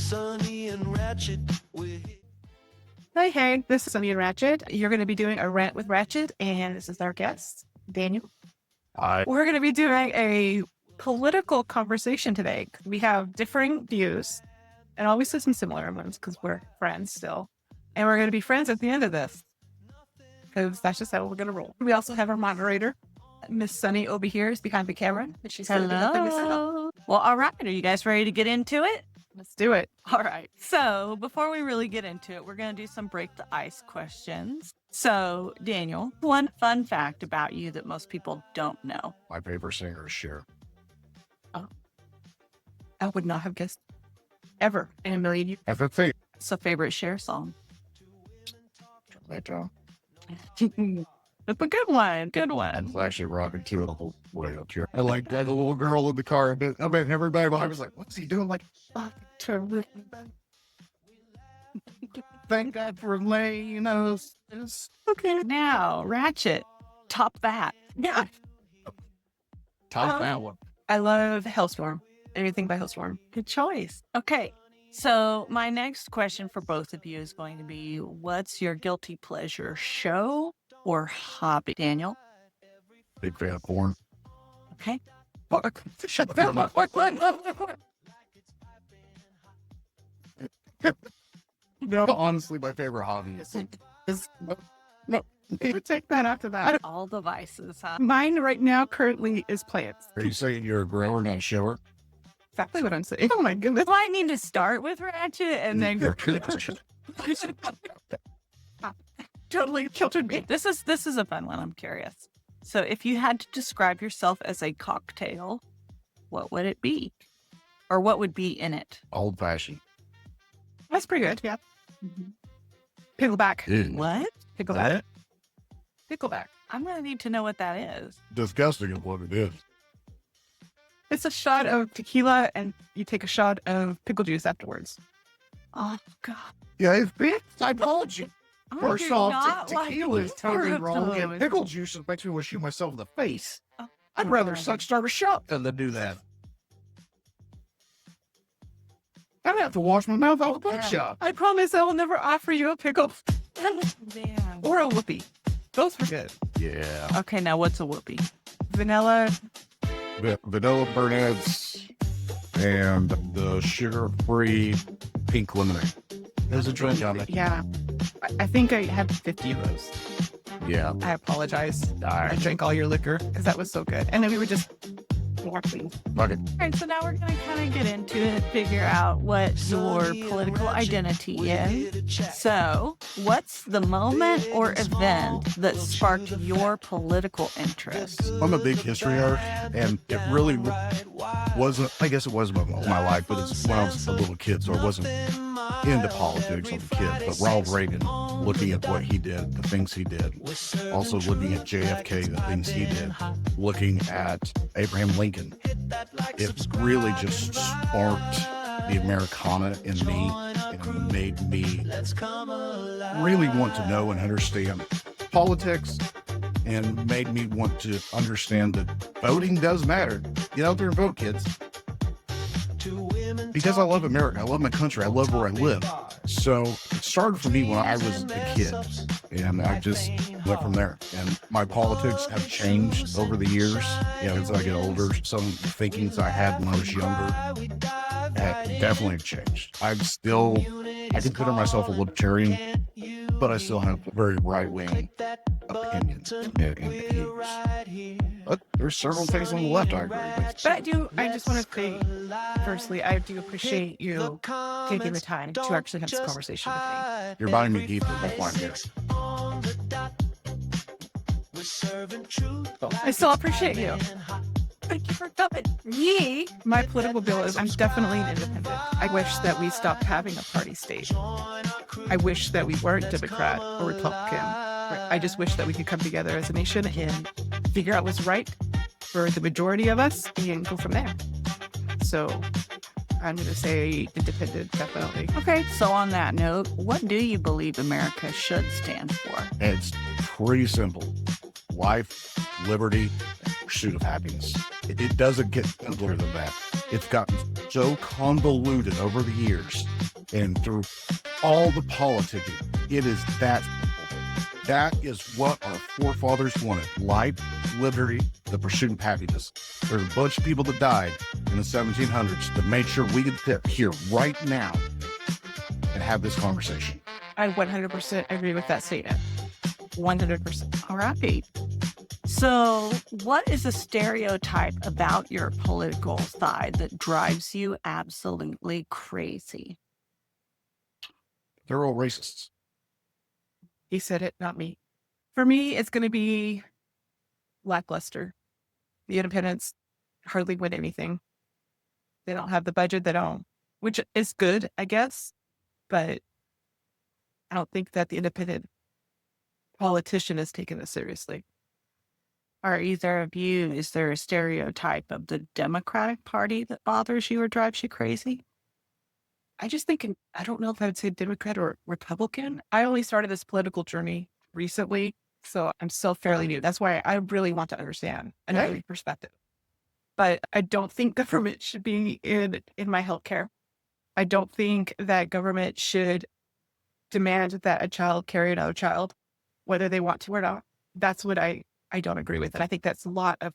Sunny and Ratchet. Hey, this is Sunny and Ratchet. You're going to be doing a rant with Ratchet, and this is our guest, Daniel. Hi. We're going to be doing a political conversation today. We have differing views, and obviously some similar ones because we're friends still. And we're going to be friends at the end of this because that's just how we're going to roll. We also have our moderator, Miss Sunny over here is behind the camera. And she's Hello. Well, all right. Are you guys ready to get into it? Let's do it. All right. So before we really get into it, we're going to do some break the ice questions. So, Daniel, one fun fact about you that most people don't know. My favorite singer is Cher. Oh, I would not have guessed ever in a million years. That's a thing. It's a favorite Cher song. That's It's a good one. Good one. actually rocking to the whole way up here. I like that little girl in the car. I bet everybody was like, what's he doing? Like, thank God for laying us. Okay. Now, Ratchet, top that. Yeah. Top that one. I love Hellstorm. Anything by Hellstorm. Good choice. Okay. So my next question for both of you is going to be, what's your guilty pleasure show or hobby? Daniel? Big fan of porn. Okay. Fuck. Shut down. No, honestly, my favorite hobby is No, take that after that. All the vices, huh? Mine right now currently is plants. Are you saying you're a grower, not a shower? Exactly what I'm saying. Oh my goodness. Well, I need to start with Ratchet and then go. Totally kilted me. This is a fun one. I'm curious. So if you had to describe yourself as a cocktail, what would it be? Or what would be in it? Old fashioned. That's pretty good. Yeah. Pickleback. What? Pickleback. Pickleback. I'm going to need to know what that is. Disgusting is what it is. It's a shot of tequila and you take a shot of pickle juice afterwards. Oh, God. Yeah, I told you. I First do off, not like tequila is totally either of wrong. those. And pickle juice makes me want to shoot myself in the face. Oh, I'd rather start a shotgun than do that. I'd have to wash my mouth out with a buckshot. I promise I will never offer you a pickle Damn. or a whoopee. Those were good. Yeah. Okay, now what's a whoopee? Vanilla. Vanilla burnets and the sugar-free pink lemonade. There's a drink on it. Yeah. I think I had 50 of those. Yeah. I apologize. I drank all your liquor because that was so good. And then we were just walking. Fuck it. All right, so now we're going to kind of get into it, figure out what your political identity is. So, what's the moment or event that sparked your political interest? I'm a big history nerd, and it really wasn't, I guess it was my life, but it's when I was a little kid, so I wasn't into politics as a kid. But Ronald Reagan, looking at what he did, the things he did, also looking at JFK, the things he did, looking at Abraham Lincoln, it really just sparked the Americana in me and made me really want to know and understand politics, and made me want to understand that voting does matter. Get out there and vote, kids. Because I love America. I love my country. I love where I live. So it started for me when I was a kid, and I just went from there. And my politics have changed over the years. You know, as I get older, some of the thinkings I had when I was younger have definitely changed. I consider myself a libertarian, but I still have very right-wing opinions and views. But there's several things on the left I agree with. But I just want to say, firstly, I do appreciate you taking the time to actually have this conversation with me. You're buying me deeper. That's why I'm here. I still appreciate you. Thank you for coming. My political bill is I'm definitely an independent. I wish that we stopped having a party state. I wish that we weren't Democrat or Republican. I just wish that we could come together as a nation and figure out what's right for the majority of us and go from there. So I'm going to say independent, definitely. Okay, so on that note, what do you believe America should stand for? It's pretty simple. Life, liberty, pursuit of happiness. It doesn't get simpler than that. It's gotten so convoluted over the years and through all the politicking, it is that simple. That is what our forefathers wanted: life, liberty, the pursuit of happiness. There's a bunch of people that died in the 1700s that made sure we could sit here right now and have this conversation. I 100% agree with that statement. 100%. All right. So, what is a stereotype about your political side that drives you absolutely crazy? They're all racists. He said it, not me. For me, it's going to be lackluster. The independents hardly win anything. They don't have the budget they don't, which is good, I guess. But I don't think that the independent politician is taking this seriously. Are either of you, is there a stereotype of the Democratic Party that bothers you or drives you crazy? I just think, I don't know if I would say Democrat or Republican. I only started this political journey recently, so I'm still fairly new. That's why I really want to understand another perspective. But I don't think government should be in my healthcare. I don't think that government should demand that a child carry another child, whether they want to or not. That's what I don't agree with. And I think that's a lot of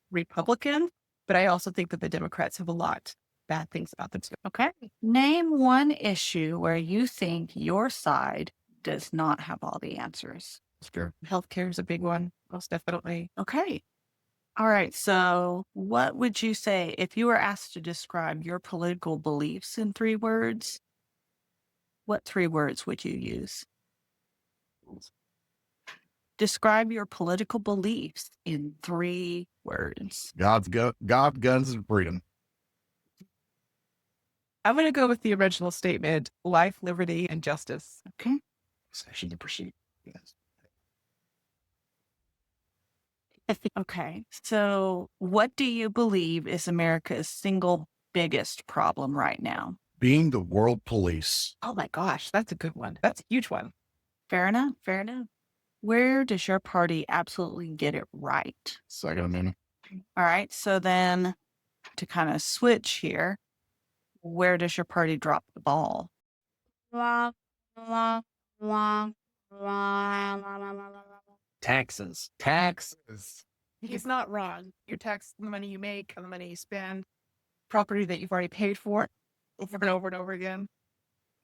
Republican, but I also think that the Democrats have a lot bad things about them too. Okay. Name one issue where you think your side does not have all the answers. Sure. Healthcare is a big one, most definitely. Okay. All right. So, what would you say if you were asked to describe your political beliefs in 3 words? What 3 words would you use? Describe your political beliefs in 3 words. God, guns, and freedom. I'm going to go with the original statement: life, liberty, and justice. Okay. Session to proceed. Yes. Okay. So, what do you believe is America's single biggest problem right now? Being the world police. Oh my gosh, that's a good one. That's a huge one. Fair enough. Fair enough. Where does your party absolutely get it right? Second amendment. All right. So then to kind of switch here, where does your party drop the ball? Taxes. He's not wrong. Your tax, the money you make, and the money you spend, property that you've already paid for over and over and over again.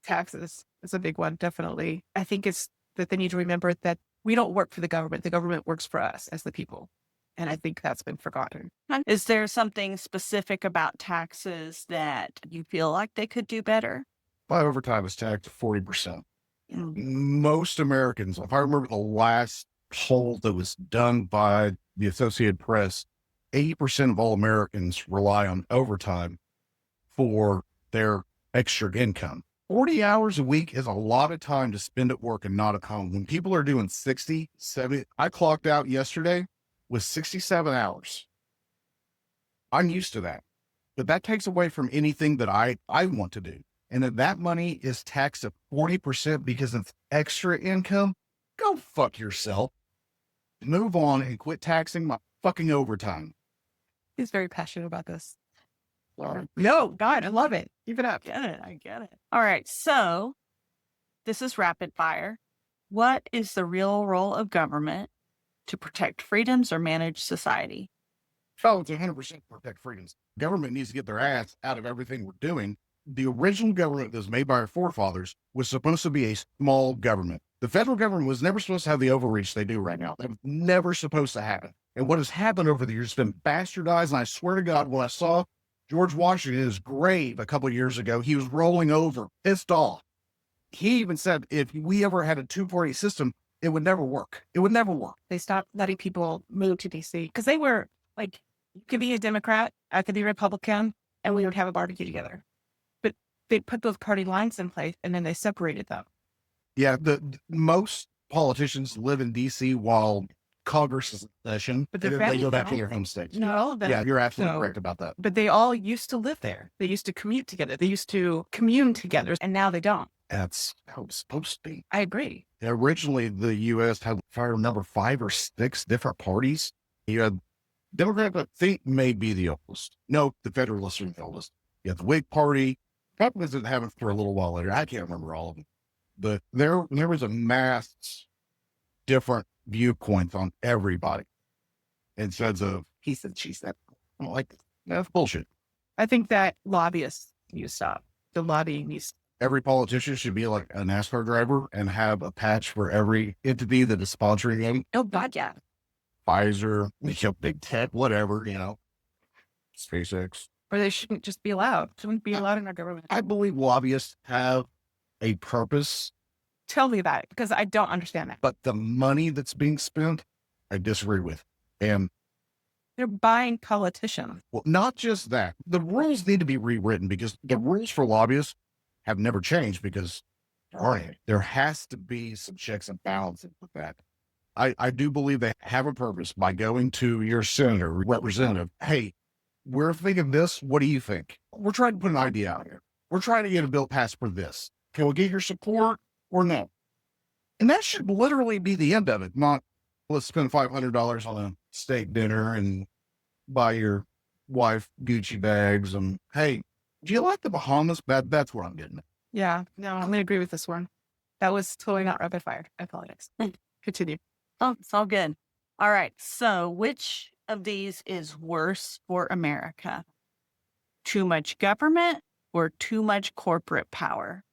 Taxes is a big one, definitely. I think it's that they need to remember that we don't work for the government. The government works for us as the people. And I think that's been forgotten. Is there something specific about taxes that you feel like they could do better? My overtime is taxed 40%. Most Americans, if I remember the last poll that was done by the Associated Press, 80% of all Americans rely on overtime for their extra income. 40 hours a week is a lot of time to spend at work and not at home. When people are doing 60, 70, I clocked out yesterday with 67 hours. I'm used to that, but that takes away from anything that I want to do. And that money is taxed at 40% because it's extra income. Go fuck yourself. Move on and quit taxing my fucking overtime. He's very passionate about this. No, God, I love it. Keep it up. I get it. All right. So this is rapid fire. What is the real role of government to protect freedoms or manage society? Oh, it's 100% protect freedoms. Government needs to get their ass out of everything we're doing. The original government that was made by our forefathers was supposed to be a small government. The federal government was never supposed to have the overreach they do right now. That was never supposed to happen. And what has happened over the years has been bastardized. And I swear to God, when I saw George Washington in his grave a couple of years ago, he was rolling over, pissed off. He even said if we ever had a 2-party system, it would never work. It would never work. They stopped letting people move to DC because they were like, you could be a Democrat, I could be a Republican, and we would have a barbecue together. But they put those party lines in place and then they separated them. Yeah, most politicians live in DC while Congress is in session, But and their then they go families back to don't. their home states. No, Yeah, you're absolutely no. correct about that. But they all used to live there. They used to commute together. They used to commune together, and now they don't. That's how it's supposed to be. I agree. Originally, the U.S. had, if I remember, 5 or 6 different parties. You had Democrats, I think, may be the oldest. No, the Federalists are the oldest. You had the Whig Party, that wasn't happening for a little while later. I can't remember all of them, but there was a mass different viewpoints on everybody instead of he said, she said. I'm like, that's bullshit. I think that lobbyists need to stop. The lobbying needs. Every politician should be like a NASCAR driver and have a patch for every entity that is sponsoring them. Oh, God, yeah. Pfizer, Big Tech, whatever, SpaceX. Or they shouldn't just be allowed. Shouldn't be allowed in our government. I believe lobbyists have a purpose, Tell me that, because I don't understand that. but the money that's being spent, I disagree with. And They're buying politicians. well, not just that, the rules need to be rewritten because the rules for lobbyists have never changed because there has to be some checks and balances with that. I do believe they have a purpose by going to your senator, representative. Hey, we're thinking this. What do you think? We're trying to put an idea out here. We're trying to get a bill passed for this. Can we get your support or no? And that should literally be the end of it. Not let's spend $500 on a steak dinner and buy your wife Gucci bags. And hey, do you like the Bahamas? That's where I'm getting it. Yeah, no, I'm going to agree with this one. That was totally not rapid fire. I apologize. Continue. Oh, it's all good. All right. So which of these is worse for America? Too much government or too much corporate power?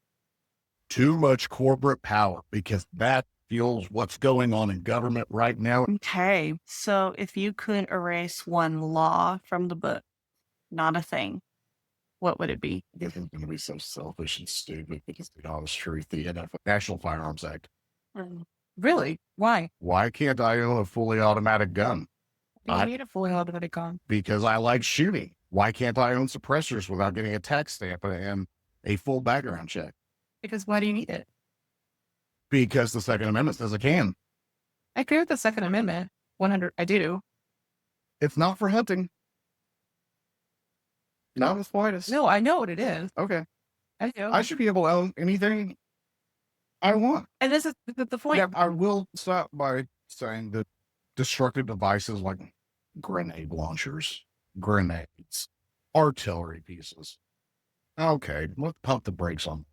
Too much corporate power because that fuels what's going on in government right now. Okay. So if you could erase one law from the book, not a thing, what would it be? This is going to be so selfish and stupid because the honest truth, the National Firearms Act. Really? Why? Why can't I own a fully automatic gun? You need a fully automatic gun. Because I like shooting. Why can't I own suppressors without getting a tax stamp and a full background check? Because why do you need it? Because the Second Amendment says I can. I agree with the Second Amendment. 100. I do. It's not for hunting. Not the slightest. No, I know what it is. Okay. I do. I should be able to own anything I want. And this is the point. Yeah, I will stop by saying that destructive devices like grenade launchers, grenades, artillery pieces. Okay, let's pump the brakes on.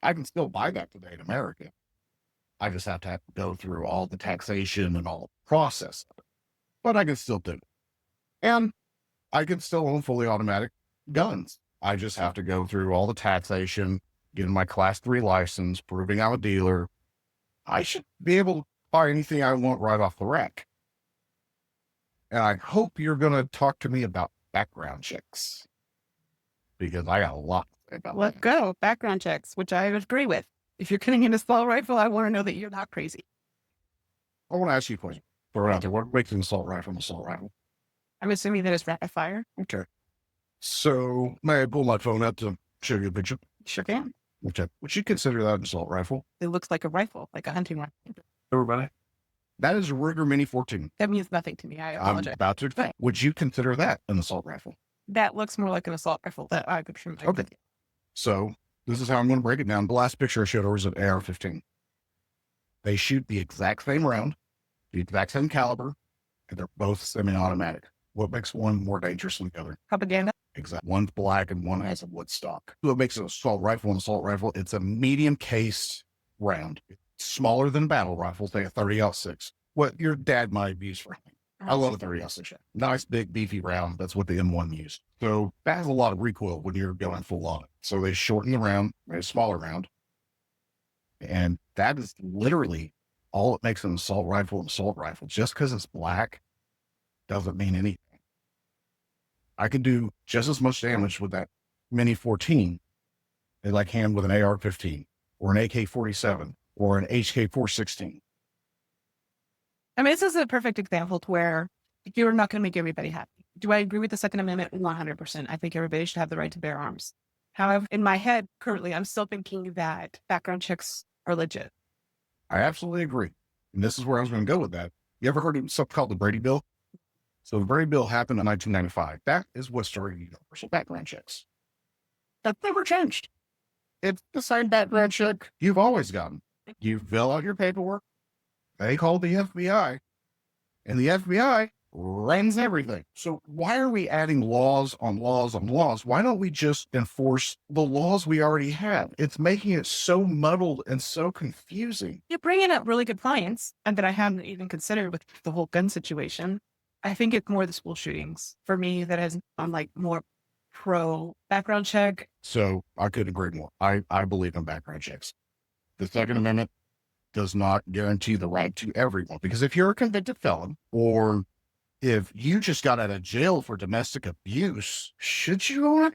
I can still buy that today in America. I just have to go through all the taxation and all the process of it. But I can still do it. And I can still own fully automatic guns. I just have to go through all the taxation, getting my Class 3 license, proving I'm a dealer. I should be able to buy anything I want right off the rack. And I hope you're going to talk to me about background checks. Because I got a lot to say about Let's that. go. Background checks, which I agree with. If you're getting an assault rifle, I want to know that you're not crazy. I want to ask you a question. Throw it out there. What makes an assault rifle an assault rifle? I'm assuming that it's rapid fire. Okay. So, may I pull my phone out to show you a picture? Sure can. Okay. Would you consider that an assault rifle? It looks like a rifle, like a hunting rifle. Everybody? That is a Ruger Mini 14. That means nothing to me. I I'm apologize. about to explain. Would you consider that an assault rifle? That looks more like an assault rifle that I could shoot. Okay. So, this is how I'm going to break it down. The last picture I showed her was an AR-15. They shoot the exact same round, the exact same caliber, and they're both semi-automatic. What makes one more dangerous than the other? Propaganda. Exactly. One's black and one has a wood stock. What makes an assault rifle an assault rifle? It's a medium cased round. It's smaller than battle rifles. They have 30-06. What your dad might have used for hunting. I love a 30-06. Nice, big, beefy round. That's what the M1 used. So that has a lot of recoil when you're going full on. So they shorten the round, a smaller round. And that is literally all it makes an assault rifle an assault rifle. Just because it's black doesn't mean anything. I can do just as much damage with that Mini 14 as I can with an AR-15 or an AK-47 or an HK-416. I mean, this is a perfect example to where you're not going to make everybody happy. Do I agree with the Second Amendment? 100%. I think everybody should have the right to bear arms. However, in my head, currently, I'm still thinking that background checks are legit. I absolutely agree. And this is where I was going to go with that. You ever heard of something called the Brady Bill? So the Brady Bill happened in 1995. That is what started universal background checks. That never changed. It's the same background check you've always gotten. You fill out your paperwork. They call the FBI. And the FBI runs everything. So why are we adding laws on laws on laws? Why don't we just enforce the laws we already have? It's making it so muddled and so confusing. You're bringing up really good points, and that I hadn't even considered with the whole gun situation. I think it's more the school shootings for me that has I'm like more pro background check. So I couldn't agree more. I believe in background checks. The Second Amendment does not guarantee the right to everyone, because if you're a convicted felon, or if you just got out of jail for domestic abuse, should you?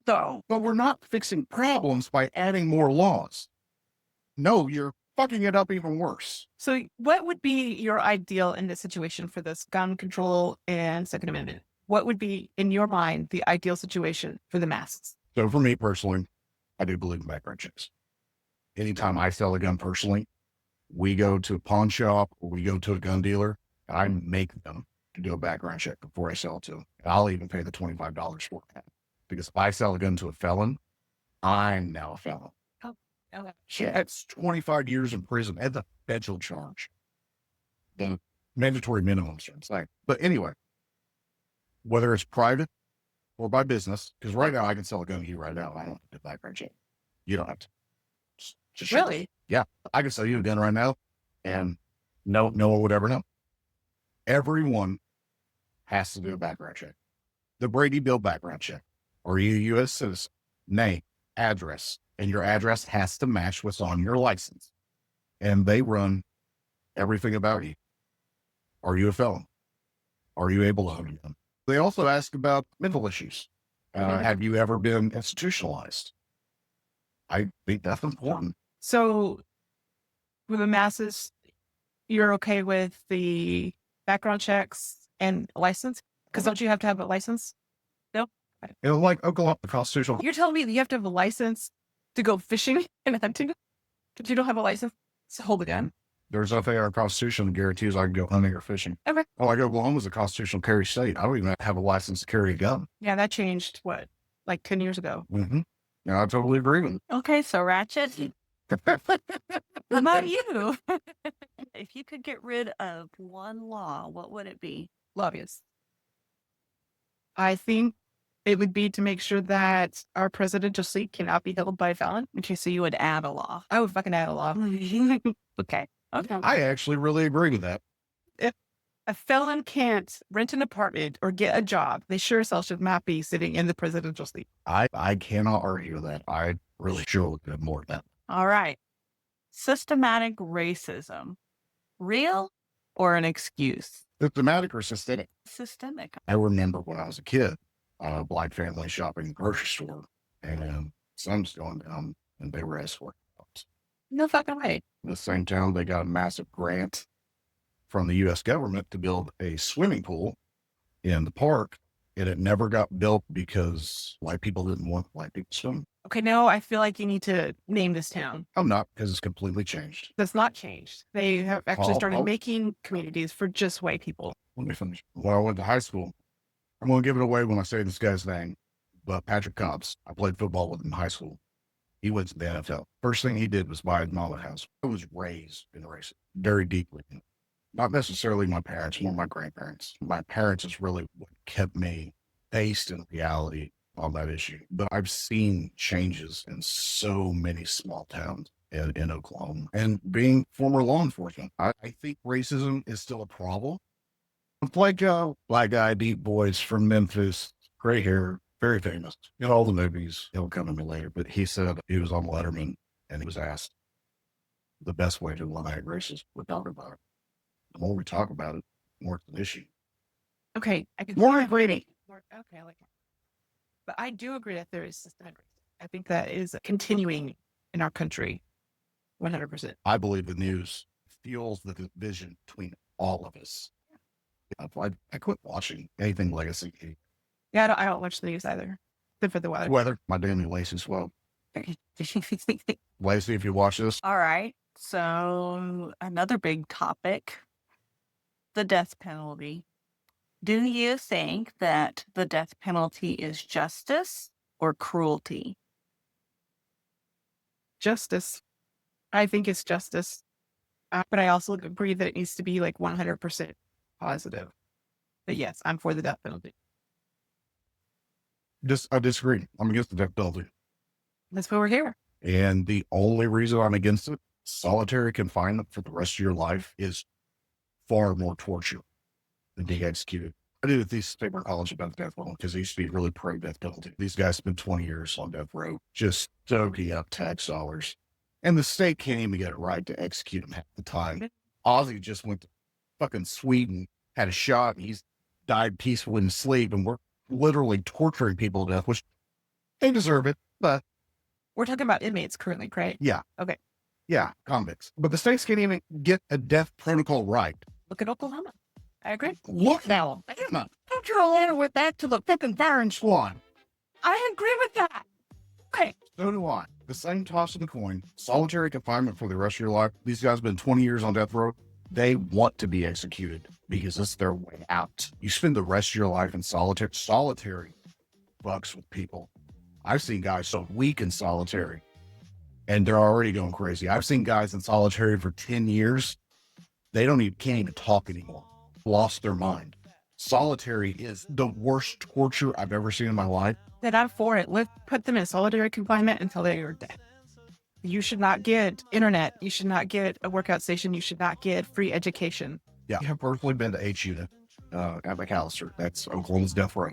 No, but we're not fixing problems by adding more laws. No, you're fucking it up even worse. So, what would be your ideal in this situation for this gun control and Second Amendment? What would be, in your mind, the ideal situation for the masses? So for me personally, I do believe in background checks. Anytime I sell a gun personally, we go to a pawn shop or we go to a gun dealer, and I make them to do a background check before I sell it to them. And I'll even pay the $25 for it. Because if I sell a gun to a felon, I'm now a felon. Okay. Yeah, it's 25 years in prison and the federal charge. The mandatory minimum is like, but anyway, whether it's private or by business, because right now I can sell a gun to you right now. I don't have to do background check. You don't have to. Just Really? Yeah, I can sell you a gun right now, and no one would ever know. Everyone has to do a background check. The Brady Bill background check. Are you a U.S. citizen? Name, address, and your address has to match what's on your license. And they run everything about you. Are you a felon? Are you able to own a gun? They also ask about mental issues. Have you ever been institutionalized? I think that's important. So, with the masses, you're okay with the background checks and license? Because don't you have to have a license? No? Like Oklahoma, the constitutional. You're telling me that you have to have a license to go fishing and hunting? But you don't have a license to hold a gun? There's nothing in our constitution that guarantees I can go hunting or fishing. Okay. Oh, like Oklahoma's a constitutional carry state. I don't even have a license to carry a gun. Yeah, that changed, what, like 10 years ago? Mm-hmm. Yeah, I totally agree with it. Okay, so Ratchet, what about you? If you could get rid of one law, what would it be? Lobbyists. I think it would be to make sure that our presidential seat cannot be held by a felon. Okay, so you would add a law. I would fucking add a law. Okay. Okay. I actually really agree with that. If a felon can't rent an apartment or get a job, they sure as hell should not be sitting in the presidential seat. I cannot argue with that. I really sure would have more than that. All right. Systematic racism. Real or an excuse? Systematic or systemic? Systemic. I remember when I was a kid, a black family shopping in the grocery store, and sun's going down, and they were escorted out. No fucking way. At the same time, they got a massive grant from the U.S. government to build a swimming pool in the park, and it never got built because white people didn't want white people to swim. Okay, no, I feel like you need to name this town. I'm not, because it's completely changed. That's not changed. They have actually Oh, started oh. making communities for just white people. Let me finish. When I went to high school, I'm going to give it away when I say this guy's name, but Patrick Cobbs, I played football with him in high school. He went to the NFL. First thing he did was buy his mama house. I was raised in race very deeply. Not necessarily my parents, more my grandparents. My parents is really what kept me based in reality on that issue. But I've seen changes in so many small towns in Oklahoma. And being former law enforcement, I think racism is still a problem. Like black guy, deep voice from Memphis, gray hair, very famous in all the movies. He'll come to me later, but he said he was on Letterman and he was asked the best way to eliminate racism. We talk about it. The more we talk about it, the more it's an issue. Okay, I can More agree. Okay, I like it. But I do agree that there is systemic racism. I think that is continuing in our country, 100%. I believe the news fuels the division between all of us. I quit watching anything legacy. Yeah, I don't watch the news either. Except for the weather. Weather, my Danny Lacey's well. Lacey, if you watch this, All right. So another big topic, the death penalty. Do you think that the death penalty is justice or cruelty? Justice. I think it's justice. But I also agree that it needs to be like 100% positive. But yes, I'm for the death penalty. I disagree. I'm against the death penalty. That's why we're here. And the only reason I'm against it, solitary confinement for the rest of your life is far more torture than being executed. I did a thesis paper in college about the death penalty because I used to be really pro death penalty. These guys spent 20 years on death row, just soaking up tax dollars. And the state can't even get it right to execute them half the time. Ozzy just went to fucking Sweden, had a shot, and he's died peacefully in sleep. And we're literally torturing people to death, which they deserve it. But we're talking about inmates currently, right? yeah. Okay. Yeah, convicts. But the states can't even get a death protocol right. Look at Oklahoma. I agree. Look now, Alabama. Don't you all went back to the fucking firing squad. I agree with that. Okay. So do I. The same toss of the coin, solitary confinement for the rest of your life. These guys have been 20 years on death row. They want to be executed because it's their way out. You spend the rest of your life in solitary. Solitary fucks with people. I've seen guys so weak in solitary, and they're already going crazy. I've seen guys in solitary for 10 years. They can't even talk anymore. Lost their mind. Solitary is the worst torture I've ever seen in my life. That I'm for it. Let's put them in solitary confinement until they are dead. You should not get internet. You should not get a workout station. You should not get free education. Yeah, I've personally been to H unit at McAllister. That's Oklahoma's death row.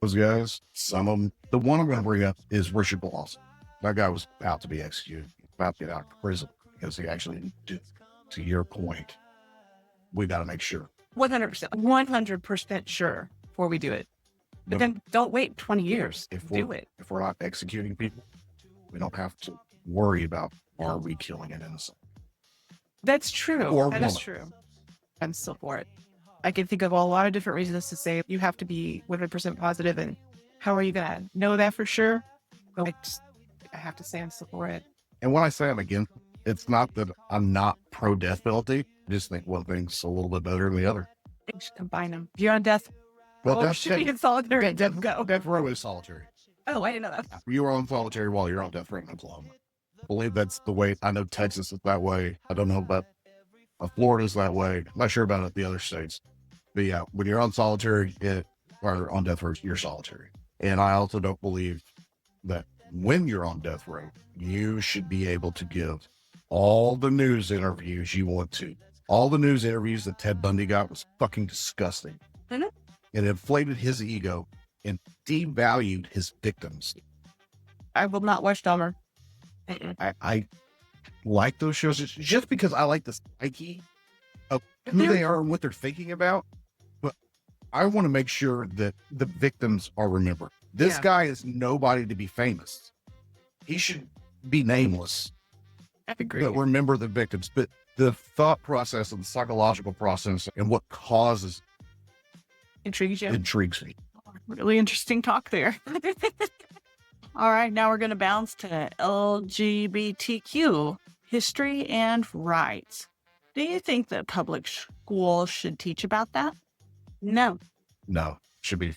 Those guys, some of them, the one I'm going to bring up is Richard Bloss. That guy was about to be executed, about to get out of prison because he actually did. To your point, we got to make sure. 100% sure before we do it. But then don't wait 20 years. If do it. If we're not executing people, we don't have to worry about, are we killing an innocent? That's true. Or that is true. I'm still for it. I can think of a lot of different reasons to say you have to be 100% positive, and how are you going to know that for sure? I have to say I'm still for it. And when I say I'm against, it's not that I'm not pro death penalty. I just think one thing's a little bit better than the other. You should combine them. If you're on death, should be in solitary. Death row is solitary. Oh, I didn't know that. You are on solitary while you're on death row in Oklahoma. I believe that's the way. I know Texas is that way. I don't know about Florida's that way. I'm not sure about the other states. But yeah, when you're on solitary or on death row, you're solitary. And I also don't believe that when you're on death row, you should be able to give all the news interviews you want to. All the news interviews that Ted Bundy got was fucking disgusting. Mm-hmm. It inflated his ego and devalued his victims. I will not watch Dahmer. I like those shows just because I like the psyche of who they are and what they're thinking about. But I want to make sure that the victims are remembered. This guy is nobody to be famous. He should be nameless. I agree. But remember the victims. But the thought process and the psychological process and what causes intrigues me. Really interesting talk there. All right, now we're going to bounce to LGBTQ, history and rights. Do you think that public schools should teach about that? No. No, should be.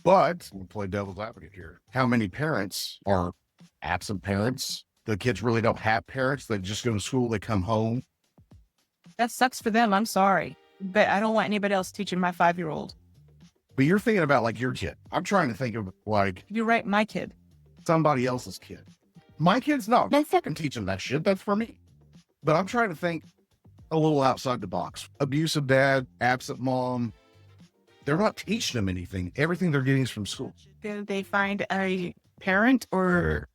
But we'll play devil's advocate here. How many parents are absent parents? The kids really don't have parents. They just go to school, they come home. That sucks for them. I'm sorry. But I don't want anybody else teaching my 5-year-old. But you're thinking about like your kid. I'm trying to think of like. You're right, my kid. Somebody else's kid. My kid's not. Don't fucking teach them that shit. That's for me. But I'm trying to think a little outside the box. Abusive dad, absent mom. They're not teaching them anything. Everything they're getting is from school. Did they find a parent or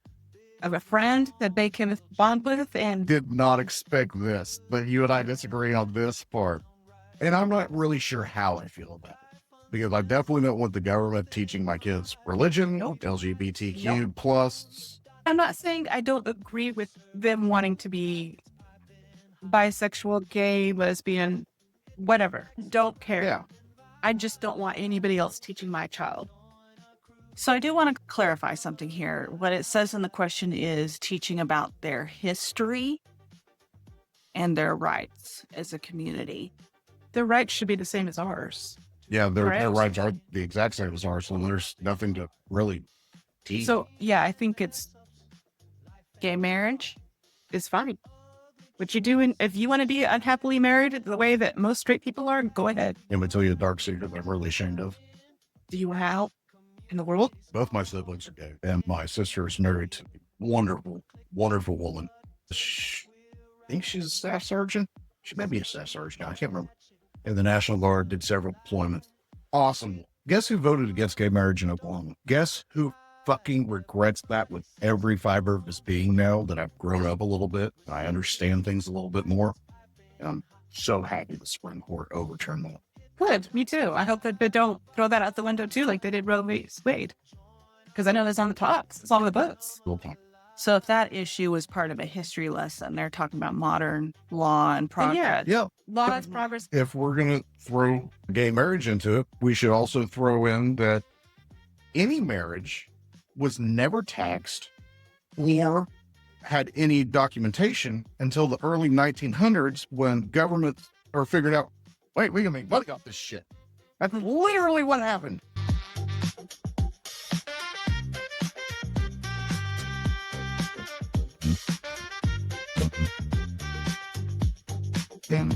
of a friend that they can bond with? And did not expect this, but you and I disagree on this part. And I'm not really sure how I feel about it. Because I definitely don't want the government teaching my kids religion, LGBTQ plus. I'm not saying I don't agree with them wanting to be bisexual, gay, lesbian, whatever. Don't care. Yeah. I just don't want anybody else teaching my child. So I do want to clarify something here. What it says in the question is teaching about their history and their rights as a community. Their rights should be the same as ours. Yeah, their rights are the exact same as ours, so there's nothing to really teach. So, yeah, I think it's gay marriage is fine. What you doing? If you want to be unhappily married the way that most straight people are, go ahead. And we tell you a dark secret that I'm really ashamed of. Do you want out in the world? Both my siblings are gay, and my sister is married to a wonderful, wonderful woman. I think she's a staff sergeant. She may be a staff sergeant. I can't remember. And the National Guard did several deployments. Awesome. Guess who voted against gay marriage in Oklahoma? Guess who fucking regrets that with every fiber of his being now that I've grown up a little bit. I understand things a little bit more. And I'm so happy the Supreme Court overturned that. Good. Me too. I hope that they don't throw that out the window too, like they did Roe v. Wade. Because I know that's on the talks. It's on the books. Real time. So if that issue was part of a history lesson, they're talking about modern law and progress. Yeah. Laws, progress. If we're going to throw gay marriage into it, we should also throw in that any marriage was never taxed or had any documentation until the early 1900s when governments figured out, wait, we can make money off this shit. That's literally what happened. Damn.